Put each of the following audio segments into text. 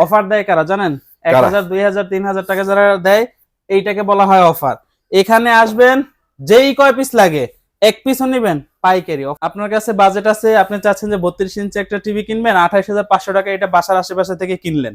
Offer দেয় কারা জানেন? 1000, 2000, 3000 টাকা যারা দেয় এইটাকে বলা হয় অফার। এখানে আসবেন, যেই কয় পিস লাগে এক পিসও নিবেন পাইকারি। আপনার কাছে বাজেট আছে, আপনি চাচ্ছেন যে 32 ইঞ্চি একটা টিভি কিনবেন, 28,500 টাকা, এটা বাসার আশেপাশে থেকে কিনলেন,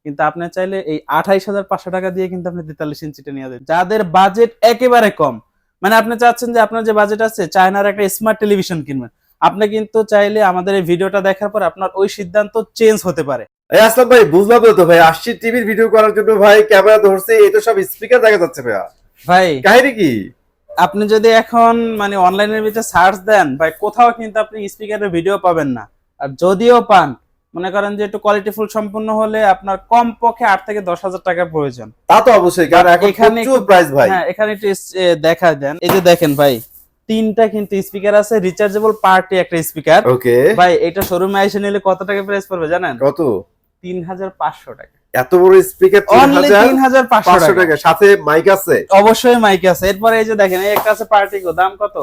কিন্তু আপনি চাইলে এই 28,500 টাকা দিয়ে কিন্তু আপনি 43 ইঞ্চিটা নিয়ে যাবেন। যাদের বাজেট একেবারে কম, মানে আপনি চাচ্ছেন যে আপনার যে বাজেট আছে চায়নার একটা স্মার্ট টেলিভিশন কিনবেন, আপনি কিন্তু চাইলে আমাদের এই ভিডিওটা দেখার পর আপনার ওই সিদ্ধান্ত চেঞ্জ হতে পারে। আসলাম ভাই, বুঝলাম তো ভাই, আসছি টিভির ভিডিও করার জন্য ভাই, ক্যামেরা ধরছে, এই তো সব স্পিকার দেখা যাচ্ছে ভাইয়া, ভাই কাহিনী কি? আপনি যদি এখন মানে অনলাইনের ভিতরে সার্চ দেন ভাই, কোথাও কিন্তু আপনি স্পিকারের ভিডিও পাবেন না। আর যদিও পান, মনে করেন যে একটু কোয়ালিটিফুল সম্পূর্ণ হলে আপনার কম পক্ষে 8 থেকে 10,000 টাকার প্রয়োজন। তা তো অবশ্যই, কারণ এখন এখানে প্রচুর প্রাইস ভাই। হ্যাঁ, এখানে একটু দেখা দেন, এই যে দেখেন ভাই, তিনটা কিন্তু স্পিকার আছে, রিচার্জেবল পার্টি একটা স্পিকার। ওকে ভাই এটা শোরুমে এসে নিলে কত টাকা প্রাইস পড়বে জানেন? কত? 3,500 টাকা। এত বড় স্পিকার অনলি 3,500 টাকা, সাথে মাইক আছে? অবশ্যই মাইক আছে। এরপরে এই যে দেখেন, এই একটা আছে পার্টিকো, দাম কত?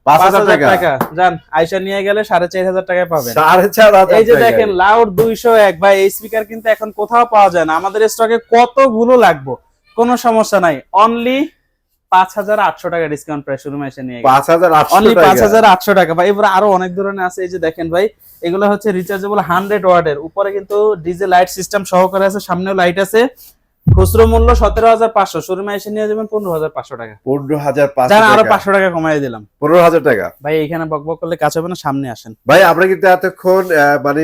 5,000 টাকা। যান আইসা নিয়ে গেলে 4,500 টাকায় পাবেন। 4,500। এই যে দেখেন লাউড 201, ভাই এই স্পিকার কিন্তু এখন কোথাও পাওয়া যায় না, আমাদের স্টকে কতগুলো লাগবে, কোনো সমস্যা নাই। অনলি 5,800 টাকা ডিসকাউন্ট প্রাইস শোরুমে এসে নিয়ে গেলে 5,800 অনলি টাকা। 5,800 টাকা। ভাই এবারে আরো অনেক ধরনের আছে, এই যে দেখেন ভাই, এগুলো হচ্ছে রিচার্জেবল 100 ওয়াটের, উপরে কিন্তু ডিজে লাইট সিস্টেম সহকারে আছে, সামনেও লাইট আছে। খুচরো মূল্য 17,500, শোরুমে এসে নিয়ে যাবেন 15,500 টাকা। 15,500 জান আরো টাকা। 500 টাকা কমাই দিলাম। 15,000 টাকা। ভাই এখানে বকবক করলে কাজ হবে না, সামনে আসেন। ভাই আমরা কিন্তু এতক্ষণ মানে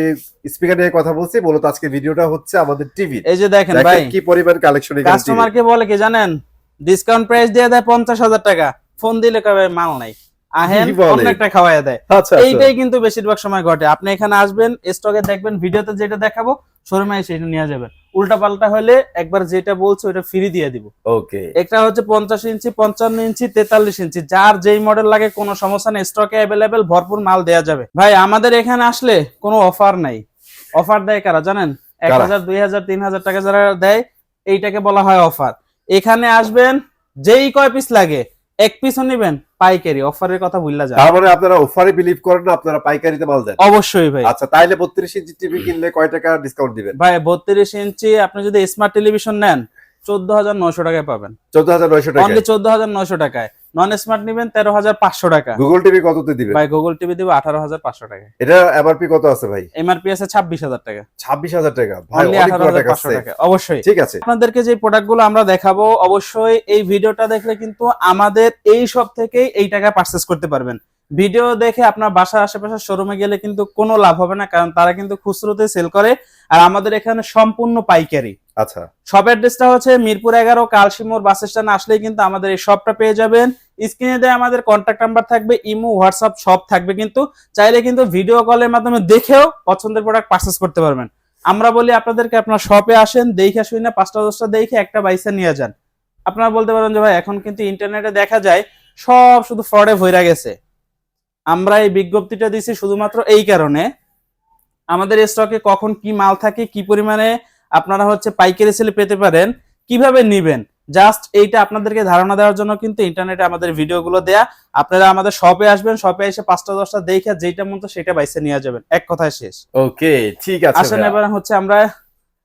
স্পিকার নিয়ে কথা বলছি, মূলত আজকে ভিডিওটা হচ্ছে আমাদের টিভি। এই যে দেখেন ভাই, কি পরিমাণ কালেকশন এখানে। কাস্টমারকে বলে কি জানেন, ডিসকাউন্ট প্রাইস দিয়ে দেয় 50,000 টাকা, ফোন দিলে কবে মাল নাই, আহেন অন্য একটা খাওয়াইয়া দেয়। আচ্ছা, এইটাই কিন্তু বেশিরভাগ সময় ঘটে। আপনি এখানে আসবেন, স্টকে দেখবেন, ভিডিওতে যেটা দেখাবো শোরুমে এসে এটা নিয়ে যাবেন। উল্টা পাল্টা হলে একবার যেটা বলছো ওটা ফ্রি দিয়ে দিব। ওকে, একটা হচ্ছে 50 ইঞ্চি, 55 ইঞ্চি, 43 ইঞ্চি, যার যেই মডেল লাগে কোনো সমস্যা নেই, স্টকে অ্যাভেলেবেল ভরপুর মাল দেয়া যাবে। ভাই আমাদের এখানে আসলে কোনো অফার নাই। অফার দেয় কারা জানেন? 1,000, 2,000, 3,000 টাকা যারা দেয় এইটাকে বলা হয় অফার। এখানে আসবেন, যেই কয় পিস লাগে এক পিসও নিবেন পাইকারি। অফারের কথা ভুললা যায়। তার মানে আপনারা অফারে বিলিভ করেন না, আপনারা পাইকারিতে মাল দেন? অবশ্যই ভাই। আচ্ছা, তাইলে 32 ইঞ্চি টিভি কিনলে কয় টাকা ডিসকাউন্ট দিবেন? ভাই 32 ইঞ্চি আপনি যদি স্মার্ট টেলিভিশন নেন 14,900 টাকায় পাবেন। 14,900 টাকা। অনলি 14,900 টাকায়। নন স্মার্ট নিবেন 13,500 টাকা। গুগল টিভি কততে দিবেন? ভাই গুগল টিভি দিব 18,500 টাকায়। এটা এমআরপি কত আছে ভাই? এমআরপি আছে 26,000 টাকা। 26,000 টাকা ভাই, অনলি অনেক টাকা 18,500 আছে। টাকা। অবশ্যই ঠিক আছে, আপনাদেরকে যে প্রোডাক্টগুলো আমরা দেখাবো, অবশ্যই এই ভিডিওটা দেখলে কিন্তু আমাদের এই সব থেকেই এই টাকা পারচেজ করতে পারবেন। ভিডিও দেখে আপনার বাসার আশেপাশে শোরুমে গেলে কিন্তু কোনো লাভ হবে না, কারণ তারা কিন্তু খুচরোতে সেল করে, আর আমাদের এখানে সম্পূর্ণ পাইকারি। আচ্ছা, শপ অ্যাড্রেসটা হচ্ছে মিরপুর 11, কালশিমোর বাস স্ট্যান্ড আসলেই কিন্তু আমাদের এই শপটা পেয়ে যাবেন। স্ক্রিনে দেয় আমাদের কন্ট্যাক্ট নাম্বার থাকবে, ইমো, হোয়াটসঅ্যাপ সব থাকবে, কিন্তু চাইলে কিন্তু ভিডিও কলের মাধ্যমে দেখেও পছন্দের প্রোডাক্ট পারচেজ করতে পারবেন। আমরা বলি আপনাদেরকে, আপনার শপে আসেন, দেখে শুই না 5টা-10টা দেখে একটা বাইসা নিয়ে যান। আপনারা বলতে পারেন যে ভাই এখন কিন্তু ইন্টারনেটে দেখা যায় সব শুধু ফ্রডে ভইরা গেছে। আমরা এই বিজ্ঞপ্তিটা দিছি শুধুমাত্র এই কারণে, আমাদের স্টকে কখন কি মাল থাকে, কি পরিমাণে আপনারা হচ্ছে পাইকারি সেলে পেতে পারেন, কিভাবে নিবেন, জাস্ট এইটা আপনাদেরকে ধারণা দেওয়ার জন্য কিন্তু ইন্টারনেটে আমাদের ভিডিওগুলো দেয়া। আপনারা আমাদের শপে আসবেন, শপে এসে 5টা-10টা দেখে যেটা মন সেটা বাইসে নিয়ে যাবেন, এক কথায় শেষ। ওকে, ঠিক আছে। আসেন এবার হচ্ছে আমরা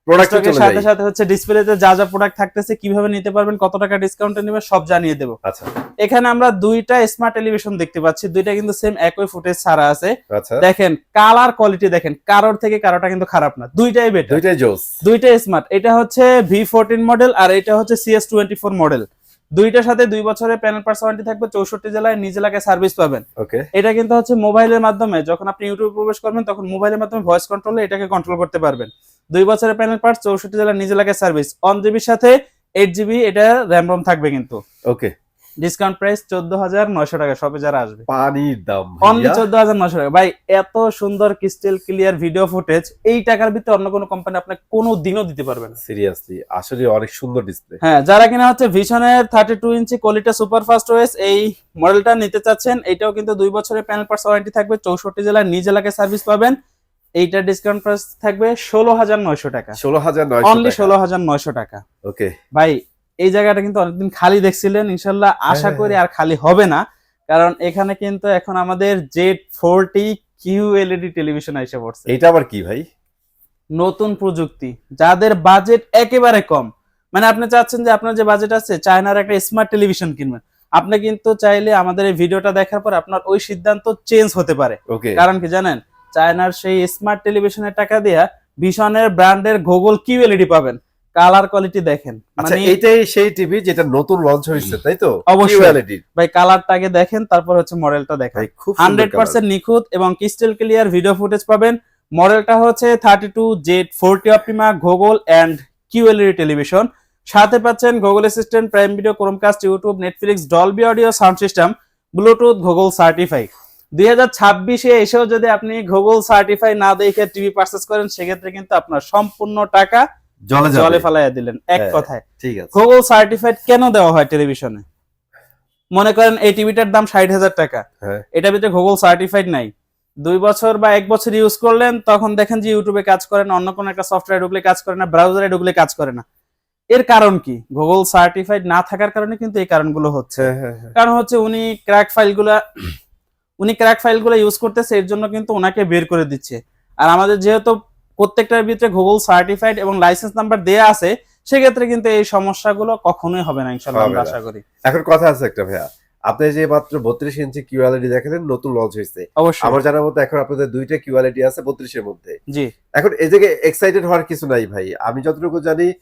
প্রোডাক্টের সাথে সাথে হচ্ছে ডিসপ্লেতে যা যা প্রোডাক্ট থাকতেছে, কিভাবে নিতে পারবেন, কত টাকা ডিসকাউন্টে নেবেন, সব জানিয়ে দেবো। আচ্ছা, এখানে আমরা দুইটা স্মার্ট টেলিভিশন দেখতে পাচ্ছি, দুইটা কিন্তু সেম একই ফুটেজ ছাড়া আছে। আচ্ছা, দেখেন কালার কোয়ালিটি, দেখেন কারোর থেকে কারোটা কিন্তু খারাপ না, দুইটাই বেটার, দুইটাই জোস, দুইটাই স্মার্ট। এটা হচ্ছে V14 মডেল আর এটা হচ্ছে CS24 মডেল। দুইটার সাথে 2 বছরের প্যানেল পার্টস ওয়ারেন্টি থাকবে, 64 জেলায় নিজ এলাকায় সার্ভিস পাবেন। ওকে, এটা কিন্তু হচ্ছে মোবাইলের মাধ্যমে, যখন আপনি ইউটিউবে প্রবেশ করবেন তখন মোবাইলের মাধ্যমে ভয়েস কন্ট্রোলে এটাকে কন্ট্রোল করতে পারবেন। 2 বছরের প্যানেল পার্টস, 64 জেলায় নিজ এলাকায় সার্ভিস, 1GB সাথে 8GB এটা র‍্যাম রম থাকবে কিন্তু। ওকে, ডিসকাউন্ট প্রাইস 14,900 টাকা শপে যারা আসবে। পানির দাম অনলি 14,900 টাকা। ভাই এত সুন্দর ক্রিস্টাল ক্লিয়ার ভিডিও ফুটেজ এই টাকার ভিতরে অন্য কোনো কোম্পানি আপনাকে কোনো দিনও দিতে পারবে না। সিরিয়াসলি, আসলে অনেক সুন্দর ডিসপ্লে। হ্যাঁ, যারা কিনা হচ্ছে ভিশনের 32 ইঞ্চি কোয়ালিটি সুপারফাস্ট ওএস এই মডেলটা নিতে চাচ্ছেন, এটাও কিন্তু 2 বছরের প্যানেল পার্টস ওয়ারেন্টি থাকবে, 64 জেলায় নিজ এলাকায় সার্ভিস পাবেন। এইটার ডিসকাউন্ট প্রাইস থাকবে 16,900 টাকা। 16,900 অনলি 16,900 টাকা। ওকে ভাই এই জায়গাটা কিন্তু অনেকদিন খালি দেখছিলেন, ইনশাল্লাহ আশা করি আর খালি হবে না, কারণ এখানে কিন্তু এখন আমাদের Z40 QLED টেলিভিশন এসে পড়ছে। এটা আবার কি ভাই? নতুন প্রযুক্তি, যাদের বাজেট একেবারে কম, মানে আপনি চাচ্ছেন যে আপনার যে বাজেট আছে চায়নার একটা স্মার্ট টেলিভিশন কিনবেন, আপনি কিন্তু চাইলে আমাদের এই ভিডিওটা দেখার পর আপনার ওই সিদ্ধান্ত চেঞ্জ হতে পারে। ওকে, কারণ কি জানেন, চায়নার সেই স্মার্ট টেলিভিশনের টাকা দিয়া ভিশনের ব্র্যান্ডের গুগল কিউএলইডি পাবেন। কালার কোয়ালিটি দেখেন, আচ্ছা মানে এইটাই সেই টিভি যেটা নতুন লঞ্চ হয়েছে তাই তো? অবশ্যই। QLED ভাই কালারটাকে দেখেন, তারপর হচ্ছে মডেলটা দেখেন। ভাই খুব সুন্দর কালার। 100% নিখুঁত এবং ক্রিস্টাল ক্লিয়ার ভিডিও ফুটেজ পাবেন। মডেলটা হচ্ছে 32Z40 Optima Google and QLED television. সাথে পাচ্ছেন Google assistant, prime video, Chromecast, YouTube, Netflix, Dolby audio sound system, Bluetooth, Google certify. 2026-এ এসেও যদি আপনি গুগল সার্টিফাই না দেখে টিভি পারচেজ করেন, সেক্ষেত্রে কিন্তু আপনার সম্পূর্ণ টাকা জলে জলে যাবে। ফেলাইয়া দিলেন এক হ্যাঁ, কথায়। ঠিক আছে। গুগল সার্টিফাইড কেন দেওয়া হয় টেলিভিশনে? মনে করেন এই টিভিটার দাম 60,000 টাকা, হ্যাঁ, এটার ভিতরে গুগল সার্টিফাইড নাই, 2 বছর বা 1 বছর ইউজ করলেন, তখন দেখেন যে ইউটিউবে কাজ করে না, অন্য কোনো একটা সফটওয়্যারে ঢুকলে কাজ করে না, ব্রাউজারে ঢুকলে কাজ করে না। এর কারণ কি? গুগল সার্টিফাইড না থাকার কারণে কিন্তু এই কারণগুলো হচ্ছে। হ্যাঁ, হ্যাঁ, হ্যাঁ। কারণ হচ্ছে উনি ক্র্যাক ফাইলগুলো ইউজ করতেছে, এর জন্য কিন্তু ওনাকে বের করে দিচ্ছে। আর আমাদের যেহেতু প্রত্যেকটার ভিতরে গুগল সার্টিফাইড এবং লাইসেন্স নাম্বার দেয়া আছে, সেক্ষেত্রে কিন্তু এই সমস্যাগুলো কখনোই হবে না ইনশাআল্লাহ, হবে আমরা না। আশা করি। এখন কথা আছে একটা ভাইয়া, আপনি যে মাত্র 32 ইঞ্চি QLED দেখালেন নতুন লঞ্চ হয়েছে, অবশ্যই। আমার জানার মতো এখন আপনাদের দুইটা QLED আছে 32 এর মধ্যে। জি, এখন এই জায়গায় এক্সাইটেড হওয়ার কিছু নাই ভাই, আমি যতটুকু জানি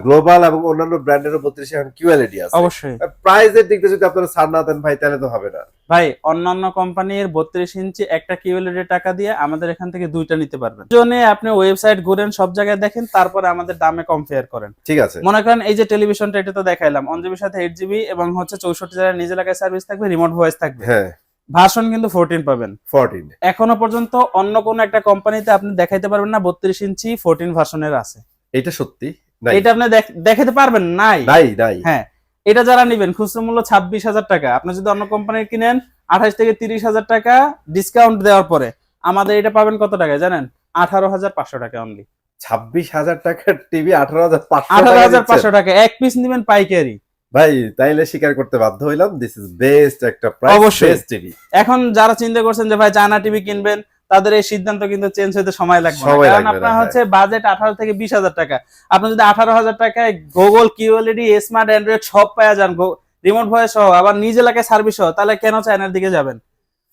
গ্লোবাল এবং অন্যান্য ব্র্যান্ডেরও 32 এখন QLED আছে। অবশ্যই। প্রাইসের দিক দিয়ে যদি আপনারা ছাড় না দেন ভাই, তাহলে তো হবে না। ভাই অন্যান্য কোম্পানির 32 ইঞ্চি একটা কিউএলইডি টাকা দিয়ে আমাদের এখান থেকে দুইটা নিতে পারবেন। জন্য আপনি ওয়েবসাইট ঘুরেন, সব জায়গায় দেখেন, তারপরে আমাদের দামে কম্পেয়ার করেন। ঠিক আছে। মনে করেন এই যে টেলিভিশনটা, এটা তো দেখাইলাম 1GB সাথে 8GB এবং হচ্ছে 64 জেলার নিজ এলাকায় সার্ভিস থাকবে, রিমোট ভয়েস থাকবে। হ্যাঁ, ভার্সন কিন্তু 14 পাবেন। 14 এখনো পর্যন্ত অন্য কোন একটা কোম্পানিতে আপনি দেখাইতে পারবেন না 32 ইঞ্চি 14 ভার্সনের আছে। এটা সত্যি নাই, এটা আপনি দেখাতে পারবেন নাই। নাই নাই। হ্যাঁ, এটা যারা নিবেন খুচরো মূল্য 26,000 টাকা, আপনি যদি অন্য কোম্পানির কিনেন 28 থেকে 30,000 টাকা ডিসকাউন্ট দেওয়ার পরে আমাদের এটা পাবেন কত টাকায় জানেন? 18,500 টাকা অনলি। 26,000 টাকার টিভি 18,500 18,500 টাকা এক পিস নিবেন পাইকারি। ভাই তাইলে স্বীকার করতে বাধ্য হইলাম, দিস ইজ বেস্ট একটা প্রাইস, অবশ্যই। Best TV. এখন যারা চিন্তা করছেন যে ভাই চায়না টিভি কিনবেন, তাদের এই সিদ্ধান্ত কিন্তু চেঞ্জ হতে সময় লাগবে না। সময় কারণ লাগবে না, আপনার হ্যাঁ। হচ্ছে বাজেট 18 থেকে 20,000 টাকা, আপনি যদি 18,000 টাকায় গুগল কিউএলইডি, স্মার্ট অ্যান্ড্রয়েড সব পাওয়া যান, রিমোট ভয়েস সহ, আবার নিজ এলাকায় সার্ভিস সহ, তাহলে কেন চায়নার দিকে যাবেন?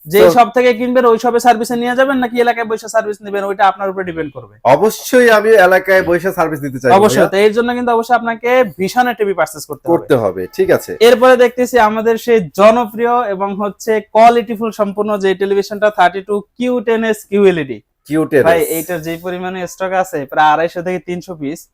যে তো- সব থেকে কিনবেন ওই সবে সার্ভিসে নিয়ে যাবেন, নাকি এলাকায় বসে সার্ভিস নেবেন, ওইটা আপনার উপরে ডিপেন্ড করবে। অবশ্যই আমি এলাকায় বসে সার্ভিস দিতে চাই, অবশ্যই। তো এর জন্য কিন্তু অবশ্যই আপনাকে ভিশনের টিভি পারচেজ করতে হবে। করতে হবে। ঠিক আছে। এরপরে দেখতেছি আমাদের সেই জনপ্রিয় এবং হচ্ছে কোয়ালিটিফুল সম্পূর্ণ যে টেলিভিশনটা 32Q10s QLED। কিউট ভাই এইটার যে পরিমাণে স্টক আছে প্রায় 250 থেকে 300 পিস।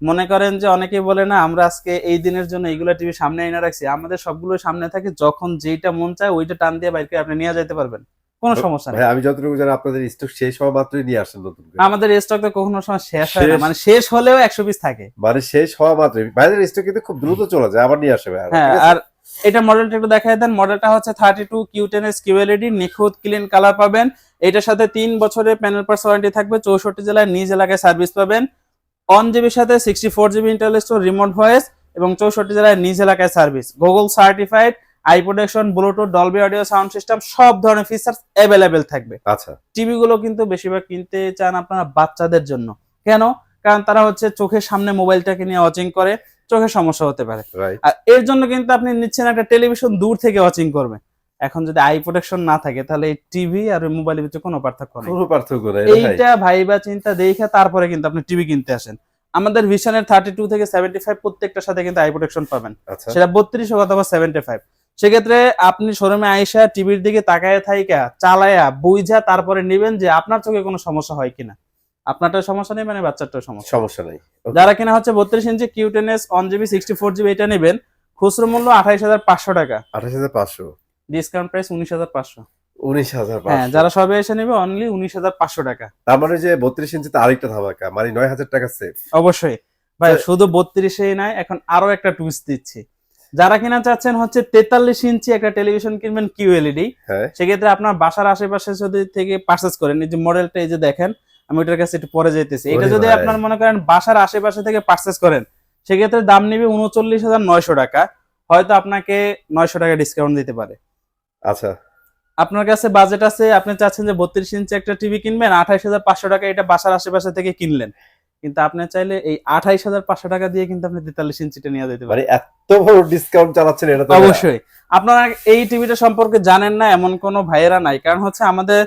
মনে করেন যে অনেকেই বলে না আমরা আজকে এই দিনের জন্য এইগুলা টিভি সামনে এনে রাখছি, আমাদের সবগুলো সামনে থাকে, যখন যেটা মন চায় ওইটা টান দিয়ে বাইরে করে আপনি নিয়ে যেতে পারবেন, কোনো সমস্যা নেই। ভাই আমি যতটুকু জানি আপনাদের স্টক শেষ হওয়া মাত্রই নিয়ে আসেন নতুন করে। আমাদের স্টক তো কখনো সময় শেষ হয় না, শেষ- মানে শেষ হলেও 100 পিস থাকে। মানে শেষ হওয়া মাত্রই ভাইদের স্টক কিন্তু খুব দ্রুত চলে যায়, আবার নিয়ে আসে ভাই। হ্যাঁ, আর এটা মডেলটা একটু দেখাই দেন। মডেলটা হচ্ছে 32Q10s QLED, নিখুঁত ক্লিন কালার পাবেন। এটার সাথে 3 বছরের প্যানেল পার্টস ওয়ারেন্টি থাকবে, 64 জেলায় নিজ এলাকায় সার্ভিস পাবেন। 1GB সাথে 64GB internal store, remote voice এবং 64 জেলায় নিজ এলাকায় service, Google certified, I protection, Bluetooth, Dolby audio sound system, সব ধরনের ফিচার্স অ্যাভেলেবেল থাকবে। আচ্ছা, টিভি গুলো কিন্তু বেশিরভাগ কিনতে চান আপনারা বাচ্চাদের জন্য। কেন? কারণ তারা হচ্ছে চোখের সামনে মোবাইলটাকে নিয়ে ওয়াচিং করে, চোখের সমস্যা হতে পারে। রাইট। আর এর জন্য কিন্তু আপনি নিচ্ছেন একটা টেলিভিশন দূর থেকে ওয়াচিং করবে। এখন যদি আই প্রোটেকশন না থাকে, তাহলে এই টিভি আর মোবাইলের ভিতরে কোনো পার্থক্য নেই। কোনো পার্থক্য নাই রে ভাই। এইটা ভাইবা চিন্তা দেখে তারপরে কিন্তু আপনি টিভি কিনতে আসেন। আমাদের ভিশনের 32 থেকে 75 প্রত্যেকটার সাথে কিন্তু আই প্রোটেকশন পাবেন, আচ্ছা, সেটা 32 হোক অথবা 75। সেক্ষেত্রে আপনি শোরুমে আইসা টিভির দিকে তাকায় থাইকা চালায়া বুঝা তারপরে নেবেন যে আপনার চোখে কোনো সমস্যা হয় কিনা। আপনারটা সমস্যা নেই মানে বাচ্চারটাও সমস্যা। সমস্যা নাই। Okay. যারা কিনা হচ্ছে 32 ইঞ্চি Q10s 1GB 64GB এটা নেবেন, খুচরো মূল্য 28,500 টাকা, 28,500, ডিসকাউন্ট প্রাইস 19,500। 19,500। হ্যাঁ, যারা সবে এসে নেবে অনলি 19,500 টাকা। তার মানে যে 32 ইঞ্চিতে আরেকটা ধামাকা, মানে 9,000 টাকা সেভ। অবশ্যই ভাই, তো- শুধু 32-এই নাই, এখন আরো একটা টুইস্ট দিচ্ছি। যারা কিনা চাচ্ছেন হচ্ছে 43 ইঞ্চি একটা টেলিভিশন কিনবেন QLED, হ্যাঁ, সেক্ষেত্রে আপনার বাসার আশেপাশে যদি থেকে পারচেজ করেন, এই যে মডেলটা এই যে দেখেন, আমি ওটার কাছে একটু পরে যাইতেছি, এটা ওরে যদি ভাই। আপনার মনে করেন বাসার আশেপাশে থেকে পারচেজ করেন, সেক্ষেত্রে দাম নিবে 39,900 টাকা, হয়তো আপনাকে 900 টাকা ডিসকাউন্ট দিতে পারে। আচ্ছা। আপনার কাছে বাজেট আছে, আপনি চাচ্ছেন যে 32 ইঞ্চি একটা টিভি কিনবেন, 28,500 টাকা এটা বাসার আশেপাশে থেকে কিনলেন, কিন্তু আপনি চাইলে এই 28,500 টাকা দিয়ে কিন্তু আপনি 43 ইঞ্চিটা নিয়ে যেতে মানে পারেন। এত বড় ডিসকাউন্ট চালাচ্ছেন, এটা তো অবশ্যই আপনারা এই টিভিটা সম্পর্কে জানেন না এমন কোনো ভাইয়েরা নাই, কারণ হচ্ছে আমাদের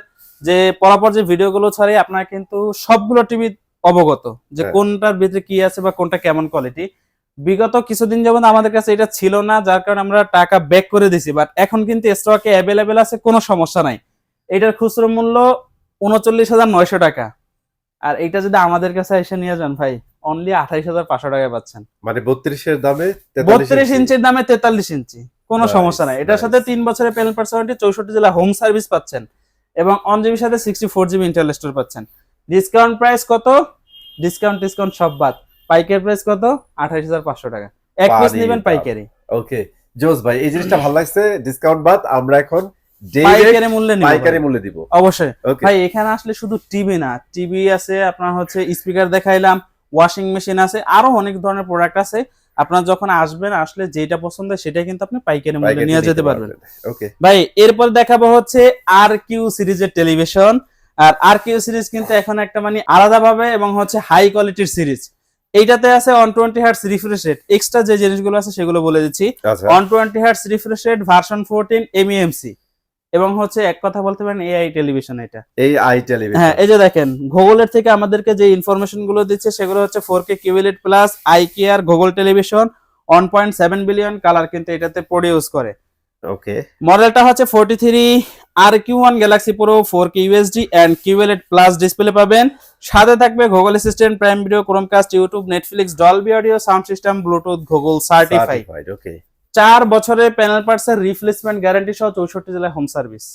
যে পরপর যে ভিডিওগুলো ছাড়ি আপনারা কিন্তু সবগুলো টিভি অবগত যে হ্যাঁ। কোনটার ভিতরে কি আছে বা কোনটা কেমন কোয়ালিটি। বিগত কিছুদিন যাবত আমাদের কাছে এটা ছিল না, যার কারণে আমরা টাকা ব্যাক করে দিছি, বাট এখন কিন্তু স্টকে অ্যাভেলেবেল আছে, কোনো সমস্যা নাই। এটার খুচরো মূল্য 39,900 টাকা, আর এটা যদি আমাদের কাছে এসে নিয়ে যান ভাই অনলি 28,500 টাকায় পাচ্ছেন। মানে 32 এর দামে 32 ইঞ্চির দামে 43 ইঞ্চি, কোনো Nice, সমস্যা নাই। এটার সাথে nice. 3 বছরের প্যানেল পার্সোনালিটি, 64 জেলা হোম সার্ভিস পাচ্ছেন এবং 1 জিবির সাথে 64 জিবি ইন্টারনেট স্টোর পাচ্ছেন। ডিসকাউন্ট প্রাইস কত? ডিসকাউন্ট সব বাদ, পাইকারি প্রাইস কত? 28,500 টাকা। এক পিস পারি নেবেন দাম। পাইকারি। ওকে জোস ভাই, এই জিনিসটা ভালো লাগছে। ডিসকাউন্ট বাদ আমরা এখন পাইকারি মূল্যে নিব পাইকারি ভাই। মূল্যে দিব। অবশ্যই ওকে ভাই, এখানে আসলে শুধু টিভি না, টিভি আছে আপনার হচ্ছে স্পিকার দেখাইলাম, ওয়াশিং মেশিন আছে, আরো অনেক ধরনের প্রোডাক্ট আছে। আপনার যখন আসবেন, আসলে যেটা পছন্দ হয় সেটা কিন্তু আপনি পাইকারি মূল্যে নিয়ে যেতে পারবেন। ওকে ভাই এরপর দেখাবো হচ্ছে আর কিউ সিরিজের টেলিভিশন। আর আর কিউ সিরিজ কিন্তু এখন একটা মানে আলাদাভাবে এবং হচ্ছে হাই কোয়ালিটির সিরিজ। এইটাতে আছে 120 হার্টজ রিফ্রেশ রেট, এক্সট্রা যে জিনিসগুলো আছে সেগুলো বলে দিচ্ছি। আচ্ছা 120 hertz refresh rate, version 14 MEMC, এবং হচ্ছে এক কথা বলতে পারেন এআই টেলিভিশন এটা। এই আই টেলিভিশন। হ্যাঁ, এই যে দেখেন গুগলের থেকে আমাদেরকে যে ইনফরমেশন গুলো দিচ্ছে সেগুলো হচ্ছে 4K কিউএলইডি প্লাস আইকিআর গুগল টেলিভিশন 1.7 বিলিয়ন কালার কিন্তু এটাতে প্রডিউস করে। ওকে মডেলটা হচ্ছে 43 RQ1 Galaxy Pro 4K USD and QLED plus display পাবেন। সাথে থাকবে Google assistant, prime video, Chromecast, YouTube, Netflix, Dolby audio, sound system, Bluetooth, Google certified. Okay 4 বছরের প্যানেল পার্টসের রিপ্লেসমেন্ট গ্যারান্টি সহ 64 জেলায় হোম সার্ভিস।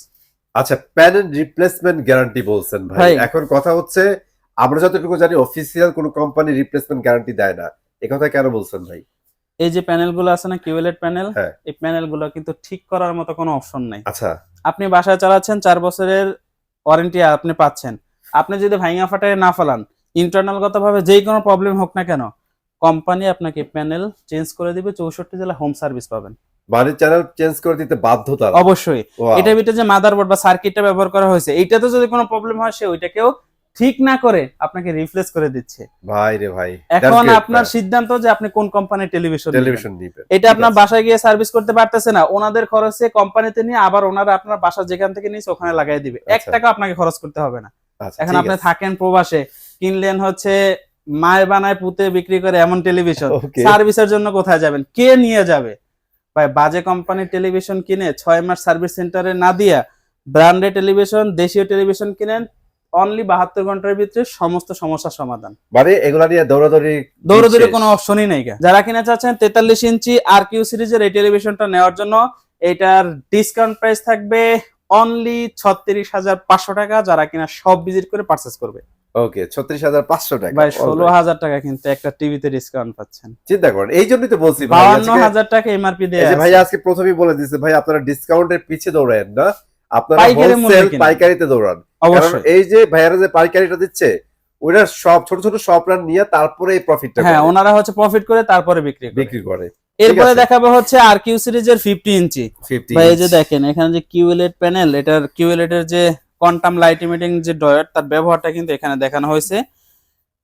আচ্ছা প্যানেল রিপ্লেসমেন্ট গ্যারান্টি বলছেন ভাই, ভাই। এখন কথা হচ্ছে আমরা যতটুকু জানি অফিসিয়াল কোনো কোম্পানি রিপ্লেসমেন্ট গ্যারান্টি দেয় না, এই কথা কেন বলছেন ভাই? এই যে প্যানেলগুলো আছে না কিউএলইডি প্যানেল, হ্যাঁ। এই প্যানেলগুলো কিন্তু ঠিক করার মতো কোনো অপশন নাই। আচ্ছা আপনি বাসায় চালাচ্ছেন, 4 বছরের ওয়ারেন্টি আপনি পাচ্ছেন। আপনি যদি ভাঙা ফাটায় না ফেলান, ইন্টারনাল গতভাবে যেই কোনো প্রবলেম হোক না কেন, কোম্পানি আপনাকে প্যানেল চেঞ্জ করে দিবে, 64 জেলা হোম সার্ভিস পাবেন। মানে চ্যানেল চেঞ্জ করে দিতে বাধ্য তারা? অবশ্যই। Wow. এটার ভিতরে যে মাদারবোর্ড বা সার্কিটটা ব্যবহার করা হয়েছে, এইটাতে যদি কোনো প্রবলেম হয় সে ওইটাকেও ঠিক না করে আপনাকে রিপ্লেস করে দিচ্ছে। ভাই রে ভাই, এখন আপনার সিদ্ধান্ত যে আপনি কোন কোম্পানির টেলিভিশন টেলিভিশন নিবেন। এটা আপনার বাসায় গিয়ে সার্ভিস করতে পারতেছে না, ওনাদের খরচে কোম্পানিতে নিয়ে আবার ওনারা আপনার বাসা যেখান থেকে নিয়েছে ওখানে লাগাই দিবে, 1 আচ্ছা। টাকা আপনাকে খরচ করতে হবে না। আচ্ছা, এখন ঠিক আপনি আছে। থাকেন প্রবাসে, কিনলেন হচ্ছে মায় বানায় পুঁতে বিক্রি করে এমন টেলিভিশন, Okay. সার্ভিসের জন্য কোথায় যাবেন, কে নিয়ে যাবে? ভাই বাজে কোম্পানির টেলিভিশন কিনে 6 মাস সার্ভিস সেন্টারে না দিয়া ব্র্যান্ডেড টেলিভিশন, দেশীয় টেলিভিশন কিনেন, অনলি 72 ঘন্টার ভিতরে সমস্ত সমস্যার সমাধান। মানে এগুলা নিয়ে দৌড়াদৌড়ি দৌড়াদৌড়ি কোনো অপশনই নাই। যারা কিনা চাচ্ছেন 43 ইঞ্চি আর কিউ সিরিজের এই টেলিভিশনটা নেওয়ার জন্য, এটার ডিসকাউন্ট প্রাইস থাকবে অনলি 36,500 টাকা, যারা কিনা সব ভিজিট করে পারচেজ করবে। ওকে 36,500 টাকা। ভাই 16,000 টাকা কিন্তু একটা টিভিতে ডিসকাউন্ট পাচ্ছেন। চিন্তা করেন, এই জন্যই তো বলছি ভাই, 52,000 টাকা এমআরপি এই দেয়া যে আছে। ভাই আজকে প্রথমেই বলে দিয়েছে ভাই, আপনারা ডিসকাউন্টের পিছে দৌড়ায়েন না, আপনারা পাইকারি মূল্যে হোলসেল কিনেন। পাইকারিতে দৌড়ান। কারণ অবশ্যই। এই যে ভাইয়ারা যে পাইকারিটা দিচ্ছে, ওরা সব ছোট ছোট শপরা নিয়ে তারপরে এই প্রফিটটা হ্যাঁ, ওনারা হচ্ছে প্রফিট করে তারপরে বিক্রি করে। বিক্রি করে। এরপরে ঠিক আছে। দেখাবো হচ্ছে আর কিউ সিরিজের 50 ইঞ্চি। 50 ভাই এই যে দেখেন এখানে যে কিউএলইডি প্যানেল, এটার কিউএলইডি এর যে কোয়ান্টাম লাইট ইমিটিং যে ডয়োড, তার ব্যবহারটা কিন্তু এখানে দেখানো হয়েছে।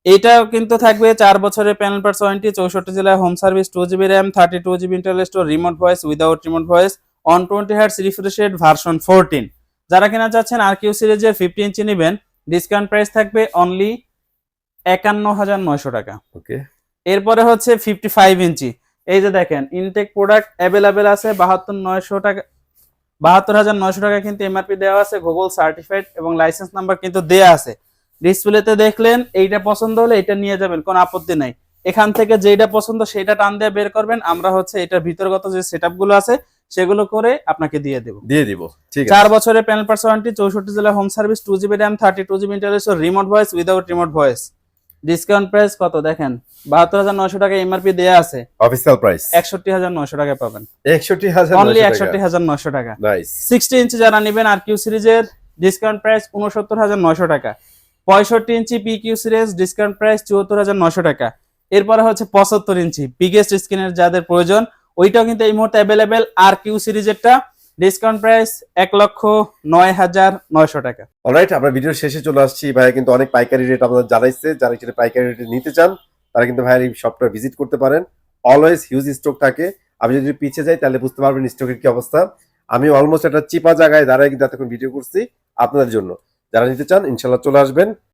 এটাও কিন্তু থাকবে 4 বছরের প্যানেল পার্টস ওয়ারেন্টি, 64 জেলায় home service, 2GB RAM, 32GB internal store, remote voice, without remote voice, 120 hertz refresh rate, version 14। যারা কিনা চাচ্ছেন আর কিউ সিরিজের 50 ইঞ্চি নেবেন, ডিসকাউন্ট প্রাইস থাকবে অনলি 51,900 টাকা। ওকে এরপরে হচ্ছে 55 ইঞ্চি। এই যে দেখেন ইনটেক প্রোডাক্ট অ্যাভেলেবেল আছে, 72,900 টাকা, 72,900 টাকা কিন্তু এমআরপি দেওয়া আছে, গুগল সার্টিফাইড এবং লাইসেন্স নাম্বার কিন্তু দেয়া আছে। ডিসপ্লেতে দেখলেন, এইটা পছন্দ হলে এটা নিয়ে যাবেন, কোনো আপত্তি নাই। এখান থেকে যেটা পছন্দ সেটা টান দিয়ে বের করবেন, আমরা হচ্ছে এটার ভিতরগত যে সেটআপ গুলো আছে সেগুলো করে আপনাকে দিয়ে দেব। দিয়ে দিব। ঠিক আছে। 4 বছরের প্যানেল পার্টস ওয়ারেন্টি, 64 জেলা home service, 2GB RAM, 32GB internal store, remote voice, without remote voice. Discount price কত দেখেন, 72,900 টাকা এমআরপি দেয়া আছে, অফিশিয়াল প্রাইস 61,900 টাকা পাবেন। 61,900 অনলি টাকা। 61,900 টাকা। নাইস। 60 ইঞ্চি যারা নেবেন আর কিউ সিরিজের, ডিসকাউন্ট প্রাইস 69,900 টাকা। 65 inch P Q series, discount price 74,900 টাকা। এরপরে হচ্ছে 75 ইঞ্চি বিগেস্ট স্ক্রিনের যাদের প্রয়োজন, ওইটাও কিন্তু এই মুহূর্তে অ্যাভেলেবেল আর কিউ সিরিজেরটা ডিসকাউন্ট প্রাইস 1,09,900 টাকা। অলরাইট, আমরা ভিডিওর শেষে চলে আসছি। ভাইয়া কিন্তু অনেক পাইকারি রেট আমাদের জানাইছে, যারা সেটা পাইকারি রেটে নিতে চান তারা কিন্তু ভাইয়ের এই শপটা ভিজিট করতে পারেন। অলওয়েজ হিউজ স্টক থাকে। আমি যদি পিছিয়ে যাই তাহলে বুঝতে পারবেন স্টকের কি অবস্থা। আমি অলমোস্ট একটা চিপা জায়গায় দাঁড়ায় কিন্তু এতক্ষণ ভিডিও করছি আপনাদের জন্য। যারা নিতে চান ইনশাল্লাহ চলে আসবেন।